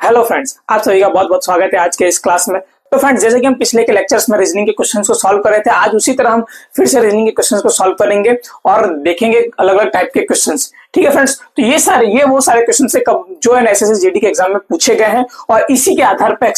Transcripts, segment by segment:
Hello friends, आप सभी का बहुत बहुत स्वागत है आज के इस क्लास में। तो फ्रेंड्स, जैसे कि हम पिछले के लेक्चर्स में रीजनिंग के क्वेश्चंस को सॉल्व कर रहे थे, आज उसी तरह हम फिर से रीजनिंग के क्वेश्चंस को सॉल्व करेंगे और देखेंगे अलग अलग टाइप के क्वेश्चंस। ठीक है फ्रेंड्स, तो ये वो सारे क्वेश्चन है जो है एसएससी जीडी के एग्जाम में पूछे गए हैं और इसी के आधार पे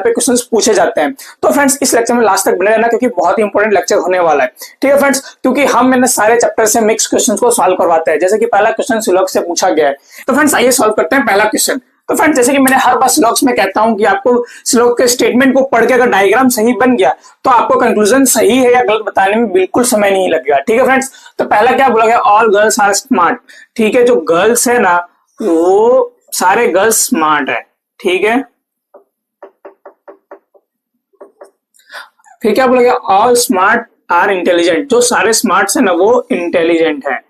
क्वेश्चंस पूछे जाते हैं। तो फ्रेंड्स, इस लेक्चर में लास्ट तक बने रहना क्योंकि बहुत ही इंपॉर्टेंट लेक्चर होने वाला है। ठीक है फ्रेंड्स, क्योंकि हम सारे चैप्टर से मिक्स क्वेश्चन को सॉल्व करवाते हैं। जैसे कि पहला क्वेश्चन सिलॉग से पूछा गया है, तो फ्रेंड्स आइए सॉल्व करते हैं पहला क्वेश्चन। तो फ्रेंड्स, जैसे कि मैंने हर बार स्लॉग्स में कहता हूं कि आपको स्लॉग के स्टेटमेंट को पढ़ के अगर डायग्राम सही बन गया तो आपको कंक्लूजन सही है या गलत बताने में बिल्कुल समय नहीं लगेगा। ठीक है फ्रेंड्स, तो पहला क्या बोला गया, ऑल गर्ल्स आर स्मार्ट। ठीक है, जो गर्ल्स है ना वो सारे गर्ल्स स्मार्ट है। ठीक है, फिर क्या बोला गया, ऑल स्मार्ट आर इंटेलिजेंट। जो सारे स्मार्ट है ना वो इंटेलिजेंट है।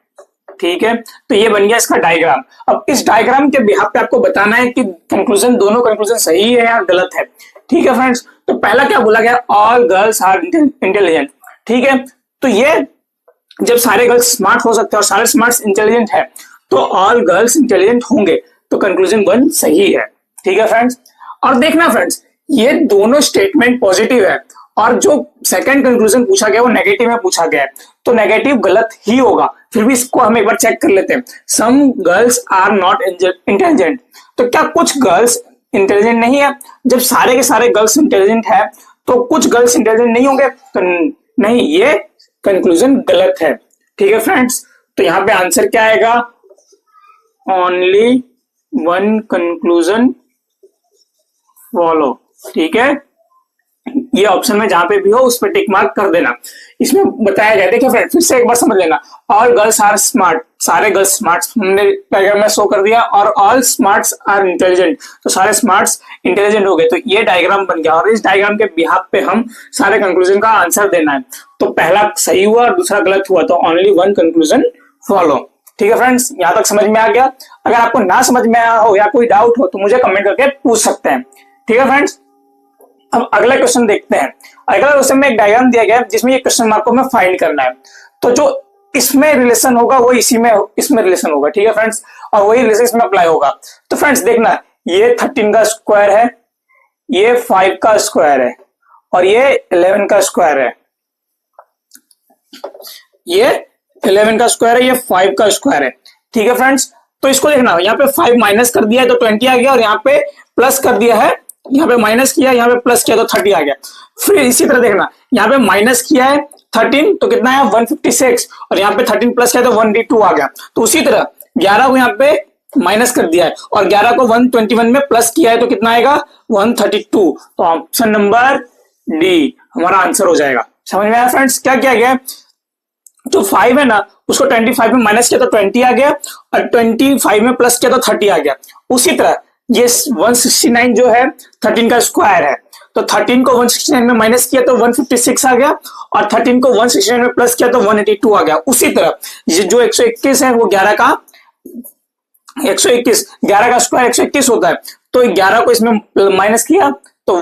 ठीक है, तो ये बन गया इसका डायग्राम। अब इस डायग्राम के बिहाफ पे आपको बताना है कि दोनों कंक्लूजन सही है या गलत है। ठीक है फ्रेंड्स, तो पहला क्या बोला गया, ऑल गर्ल्स आर इंटेलिजेंट। ठीक है, तो ये जब सारे गर्ल्स स्मार्ट हो सकते हैं और सारे स्मार्ट इंटेलिजेंट है तो ऑल गर्ल्स इंटेलिजेंट होंगे, तो कंक्लूजन 1 सही है। ठीक है फ्रेंड्स, और देखना फ्रेंड्स, ये दोनों स्टेटमेंट पॉजिटिव है और जो सेकंड कंक्लूजन पूछा गया वो नेगेटिव में पूछा गया है, तो नेगेटिव गलत ही होगा। फिर भी इसको हम एक बार चेक कर लेते हैं। Some girls are not intelligent, तो क्या कुछ गर्ल्स इंटेलिजेंट नहीं है? जब सारे के सारे गर्ल्स इंटेलिजेंट है तो कुछ गर्ल्स इंटेलिजेंट नहीं होंगे? तो नहीं, ये कंक्लूजन गलत है। ठीक है फ्रेंड्स, तो यहां पे आंसर क्या आएगा, ओनली 1 कंक्लूजन फॉलो। ठीक है, ये ऑप्शन में जहां पे भी हो उस पर टिक मार्क कर देना। इसमें बताया गया, देखिए फ्रेंड फिर से एक बार समझ लेना, ऑल गर्ल्स आर स्मार्ट, सारे गर्ल्स स्मार्ट हमने डायग्राम में शो कर दिया, और ऑल स्मार्ट्स आर इंटेलिजेंट, तो सारे स्मार्ट्स इंटेलिजेंट हो गए। तो ये डायग्राम बन गया और इस डायग्राम के बिहाफ पे हम सारे कंक्लूजन का आंसर देना है। तो पहला सही हुआ और दूसरा गलत हुआ, तो ओनली 1 कंक्लूजन फॉलो। ठीक है फ्रेंड्स, यहां तक समझ में आ गया? अगर आपको ना समझ में आया हो या कोई डाउट हो तो मुझे कमेंट करके पूछ सकते हैं। ठीक है फ्रेंड्स, अब अगला क्वेश्चन देखते हैं। अगला क्वेश्चन में एक डायग्राम दिया गया है जिसमें ये क्वेश्चन मार्क को हमें फाइंड करना है। तो जो इसमें रिलेशन होगा वो इसमें रिलेशन होगा। ठीक है फ्रेंड्स, और वही रिलेशन इसमें अप्लाई होगा। तो फ्रेंड्स देखना, ये 13 का स्क्वायर है, ये 5 का स्क्वायर है और ये 11 का स्क्वायर है। ये 11 का स्क्वायर है, ये 5 का स्क्वायर है। ठीक है फ्रेंड्स, तो इसको देखना, यहाँ पे 5 माइनस कर दिया है तो 20 आ गया, और यहाँ पे प्लस कर दिया है, यहाँ पे माइनस किया, यहाँ पे प्लस किया तो 30 आ गया। फिर इसी तरह देखना, यहाँ पे माइनस किया है 13 तो कितना है 156, और यहाँ पे 13 प्लस किया तो 182 आ गया। तो उसी तरह 11 को यहाँ पे माइनस कर दिया है और 11 को 121 में प्लस किया है तो कितना आएगा 132। तो ऑप्शन नंबर डी हमारा आंसर हो जाएगा। समझ में आया फ्रेंड्स, क्या किया गया, जो 5 है ना उसको 25 में माइनस किया तो 20 आ गया, और 25 में प्लस किया तो 30 आ गया। उसी तरह ये 169 जो है 13 का स्क्वायर है, तो 13 को 169 में माइनस किया तो 156 आ गया, और 13 को 169 में प्लस किया तो 182 आ गया। उसी तरह ये जो 121 है वो 11 का 121, 11 का स्क्वायर 121 होता है, तो 11 को इसमें माइनस किया तो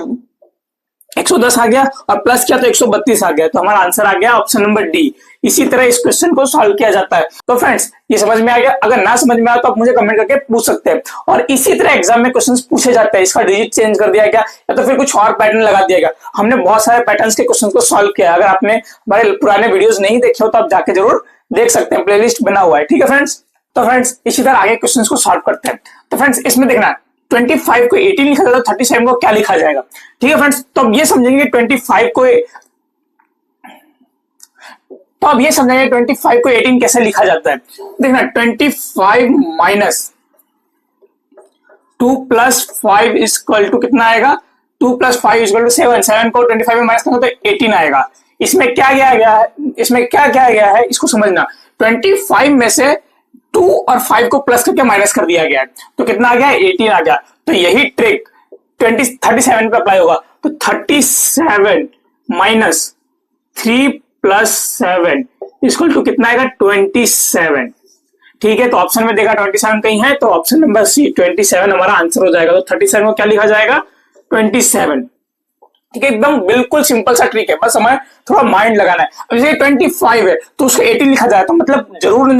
110 आ गया, और प्लस किया तो 132 आ गया। तो हमारा आंसर आ गया ऑप्शन नंबर डी। इसी तरह इस क्वेश्चन को सॉल्व किया जाता है। तो फ्रेंड्स, ये समझ में आ गया? अगर ना समझ में आया तो आप मुझे कमेंट करके पूछ सकते हैं। और इसी तरह एग्जाम में क्वेश्चंस पूछे जाते हैं। इसका डिजिट चेंज कर दिया गया या तो फिर कुछ और पैटर्न लगा दिया गया। हमने बहुत सारे पैटर्न्स के क्वेश्चन को सॉल्व किया। अगर आपने हमारे पुराने वीडियोज नहीं देखे हो तो आप जाके जरूर देख सकते हैं, प्लेलिस्ट बना हुआ है। ठीक है फ्रेंड्स, तो फ्रेंड्स इसी तरह आगे क्वेश्चन को सॉल्व करते हैं। तो फ्रेंड्स इसमें देखना, 25 को 18 लिखा जाता है, 37 को क्या लिखा जाएगा? ठीक है फ्रेंड्स, तो अब ये समझेंगे 25 को 18 कैसे लिखा जाता है। देखना, 25 माइनस 2 प्लस 5 इक्वल टू कितना आएगा, 2 प्लस 5 इक्वल टू 7, 7 को 25 में माइनस करेंगे तो 18 आएगा। इसमें क्या किया गया है इसको समझना। 25 में से 2 और 5 को प्लस करके माइनस कर दिया गया है, तो कितना आ गया 18 आ गया। तो यही ट्रिक 37 पे अप्लाई होगा। तो 37 माइनस 3 प्लस 7 इक्वल टू कितना आएगा 27। ठीक है, तो ऑप्शन में देखा 27 कहीं है, तो ऑप्शन नंबर सी 27 हमारा आंसर हो जाएगा। तो 37 को क्या लिखा जाएगा 27। ठीक है, एकदम बिल्कुल सिंपल सा ट्रिक है, बस हमें थोड़ा माइंड लगाना है। अब जैसे 25 है तो उसको 18 लिखा जाए, तो मतलब जरूर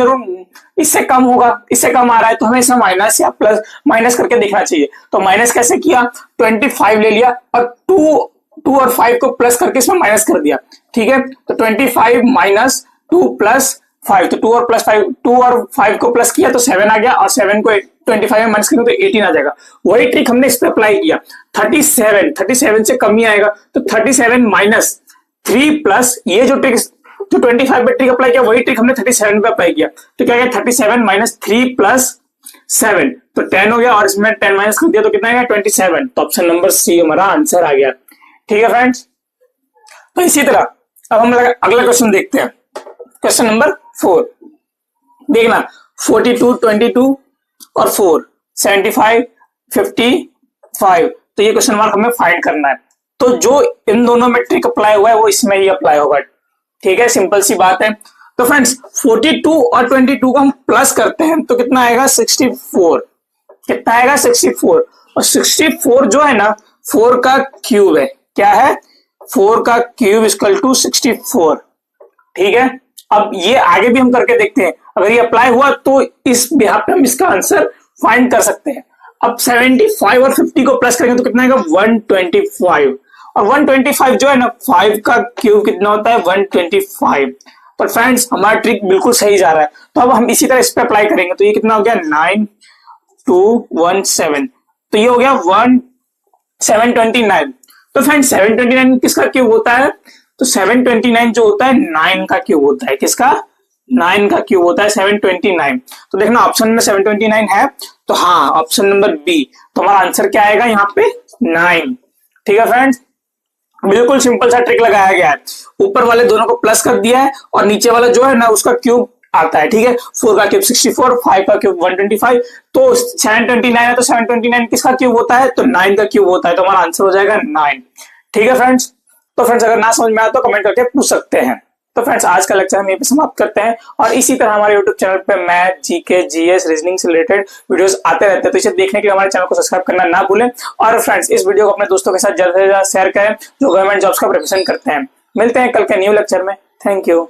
इससे कम होगा, इससे कम आ रहा है तो हमें इसमें माइनस या प्लस माइनस करके देखना चाहिए। तो माइनस कैसे किया, 25 ले लिया और 2 और 5 को प्लस करके इसमें माइनस कर दिया। ठीक है, तो 25 माइनस 2 प्लस 5, तो 2 और प्लस 5, 2 और 5 को प्लस किया तो 7 आ गया, और 7 को 25 में माइनस करेंगे तो 18 आ जाएगा। वही ट्रिक हमने इस पे अप्लाई किया। 37 से कम ही आएगा, तो 37 माइनस 3 प्लस, ये जो ट्रिक जो 25 पे ट्रिक अप्लाई किया वही ट्रिक हमने 37 पे अप्लाई किया। तो क्या गया, 37 माइनस 3 प्लस 7, तो 10 हो गया, और इसमें 10 माइनस कर दिया तो कितना आएगा 27। तो ऑप्शन नंबर सी हमारा आंसर आ गया। ठीक है फ्रेंड्स, तो इसी तरह अब हम अगला क्वेश्चन देखते हैं। क्वेश्चन नंबर 4 देखना, 42, 22 और 4, 75, 55, तो ये क्वेश्चन मार्क हमें फाइंड करना है। तो जो इन दोनों में ट्रिक अप्लाई हुआ है वो इसमें ही अप्लाई होगा। ठीक है, सिंपल सी बात है। तो फ्रेंड्स 42 और 22 को हम प्लस करते हैं तो कितना आएगा 64, कितना आएगा 64, और 64 जो है ना 4 का क्यूब है। क्या है, 4 का क्यूब इक्वल टू 64। ठीक है, अब ये आगे भी हम करके देखते हैं, अगर ये अप्लाई हुआ तो इस बिहाफ पे हम इसका आंसर फाइंड कर सकते हैं। अब 75 और 50 को प्लस करेंगे तो कितना आएगा 125, और 125 जो है ना 5 का क्यूब कितना होता है 125। पर फ्रेंड्स हमारा ट्रिक बिल्कुल सही जा रहा है, तो अब हम इसी तरह इस पे अप्लाई करेंगे। तो ये कितना हो गया 9217, तो ये हो गया 729। तो फ्रेंड्स 729 किसका क्यूब होता है, तो 729 जो होता है 9 का क्यूब होता है। किसका, 9 का क्यूब होता है 729। तो देखना ऑप्शन में 729 है, तो हाँ ऑप्शन नंबर बी, तो हमारा आंसर क्या आएगा यहाँ पे 9। ठीक है फ्रेंड्स, बिल्कुल सिंपल सा ट्रिक लगाया गया है। ऊपर वाले दोनों को प्लस कर दिया है और नीचे वाला जो है ना उसका क्यूब आता है। ठीक है, 4 का क्यूब 64, 5 का क्यूब 125, तो 729 है तो 729 किसका क्यूब होता है, तो 9 का क्यूब होता है। तो हमारा आंसर हो जाएगा 9। ठीक है फ्रेंड्स, तो फ्रेंड्स अगर ना समझ में आया तो कमेंट करके पूछ सकते हैं। तो फ्रेंड्स आज का लेक्चर हम यहीं पे समाप्त करते हैं, और इसी तरह हमारे यूट्यूब चैनल पे मैथ, जीके, जीएस, रीजनिंग से रिलेटेड वीडियोस आते रहते हैं। तो इसे देखने के लिए हमारे चैनल को सब्सक्राइब करना ना भूलें, और फ्रेंड्स इस वीडियो को अपने दोस्तों के साथ जल्द से जल्द शेयर करें जो गवर्नमेंट जॉब्स का प्रिपरेशन करते हैं। मिलते हैं कल के न्यू लेक्चर में। Thank you.